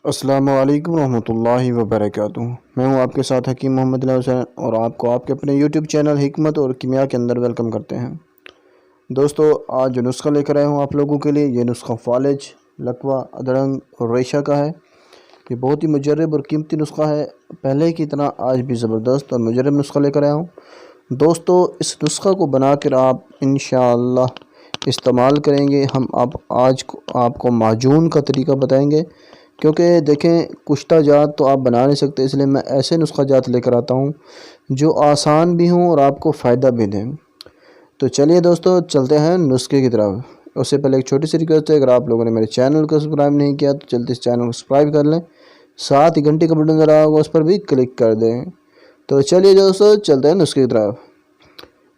السلام علیکم ورحمۃ اللہ وبرکاتہ۔ میں ہوں آپ کے ساتھ حکیم محمد حسین اور آپ کو آپ کے اپنے یوٹیوب چینل حکمت اور کیمیا کے اندر ویلکم کرتے ہیں۔ دوستو، آج جو نسخہ لے کر آیا ہوں آپ لوگوں کے لیے، یہ نسخہ فالج، لکوہ، ادرنگ اور ریشہ کا ہے۔ یہ بہت ہی مجرب اور قیمتی نسخہ ہے، پہلے کی طرح آج بھی زبردست اور مجرب نسخہ لے کر آیا ہوں۔ دوستو، اس نسخہ کو بنا کر آپ انشاءاللہ استعمال کریں گے۔ ہم آج آپ کو معجون کا طریقہ بتائیں گے، کیونکہ دیکھیں کشتہ جات تو آپ بنا نہیں سکتے، اس لیے میں ایسے نسخہ جات لے کر آتا ہوں جو آسان بھی ہوں اور آپ کو فائدہ بھی دیں۔ تو چلیے دوستو، چلتے ہیں نسخے کی طرف۔ اس سے پہلے ایک چھوٹی سی ریکویسٹ ہے، اگر آپ لوگوں نے میرے چینل کو سبسکرائب نہیں کیا تو جلدی اس چینل کو سبسکرائب کر لیں، ساتھ ہی گھنٹی کا بٹن نظر آ ہوگا، اس پر بھی کلک کر دیں۔ تو چلیے دوستو، چلتے ہیں نسخے کی طرف۔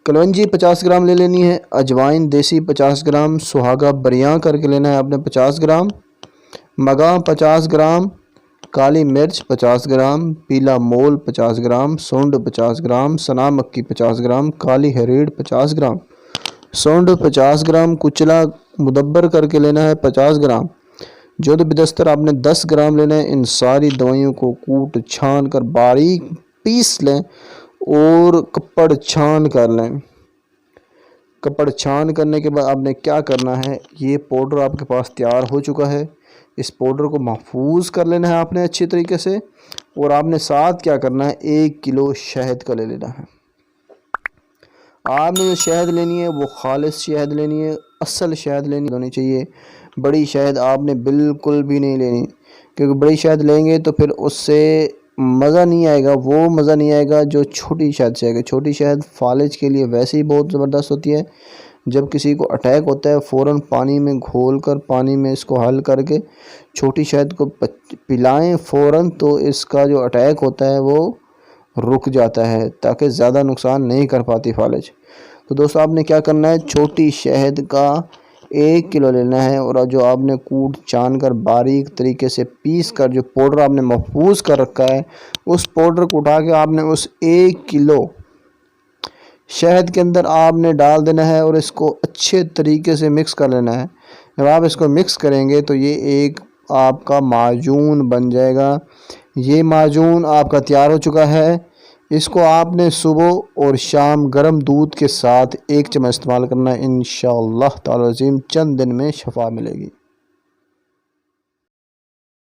کلونجی 50 گرام لے لینی ہے، اجوائن دیسی 50 گرام، سہاگا بریاں کر کے لینا ہے آپ نے 50 گرام، مگاں 50 گرام، کالی مرچ 50 گرام، پیلا مول 50 گرام، سونڈ 50 گرام، سنا مکی 50 گرام، کالی ہریڑ 50 گرام، سونڈ 50 گرام، کچلا مدبر کر کے لینا ہے 50 گرام، جود بدستر آپ نے 10 گرام لینا ہے۔ ان ساری دوائیوں کو کوٹ چھان کر باریک پیس لیں اور کپڑ چھان کر لیں۔ کپڑ چھان کرنے کے بعد آپ نے کیا کرنا ہے، یہ پاؤڈر آپ کے پاس تیار ہو چکا ہے، اس پاؤڈر کو محفوظ کر لینا ہے آپ نے اچھی طریقے سے، اور آپ نے ساتھ کیا کرنا ہے، 1 کلو شہد کا لے لینا ہے۔ آپ نے جو شہد لینی ہے وہ خالص شہد لینی ہے، اصل شہد لینی ہونی چاہیے۔ بڑی شہد آپ نے بالکل بھی نہیں لینی، کیونکہ بڑی شہد لیں گے تو پھر اس سے مزہ نہیں آئے گا، وہ مزہ نہیں آئے گا جو چھوٹی شہد سے آئے گا۔ چھوٹی شہد فالج کے لیے ویسے ہی بہت زبردست ہوتی ہے۔ جب کسی کو اٹیک ہوتا ہے فوراً پانی میں گھول کر، پانی میں اس کو حل کر کے چھوٹی شہد کو پلائیں فوراً، تو اس کا جو اٹیک ہوتا ہے وہ رک جاتا ہے، تاکہ زیادہ نقصان نہیں کر پاتی فالج۔ تو دوستو، آپ نے کیا کرنا ہے، چھوٹی شہد کا 1 کلو لینا ہے، اور جو آپ نے کوٹ چھان کر باریک طریقے سے پیس کر جو پاؤڈر آپ نے محفوظ کر رکھا ہے، اس پاؤڈر کو اٹھا کے آپ نے اس 1 کلو شہد کے اندر آپ نے ڈال دینا ہے، اور اس کو اچھے طریقے سے مکس کر لینا ہے۔ جب آپ اس کو مکس کریں گے تو یہ ایک آپ کا معجون بن جائے گا۔ یہ معجون آپ کا تیار ہو چکا ہے۔ اس کو آپ نے صبح اور شام گرم دودھ کے ساتھ 1 چمچ استعمال کرنا ہے، انشاءاللہ تعالی عظیم چند دن میں شفا ملے گی۔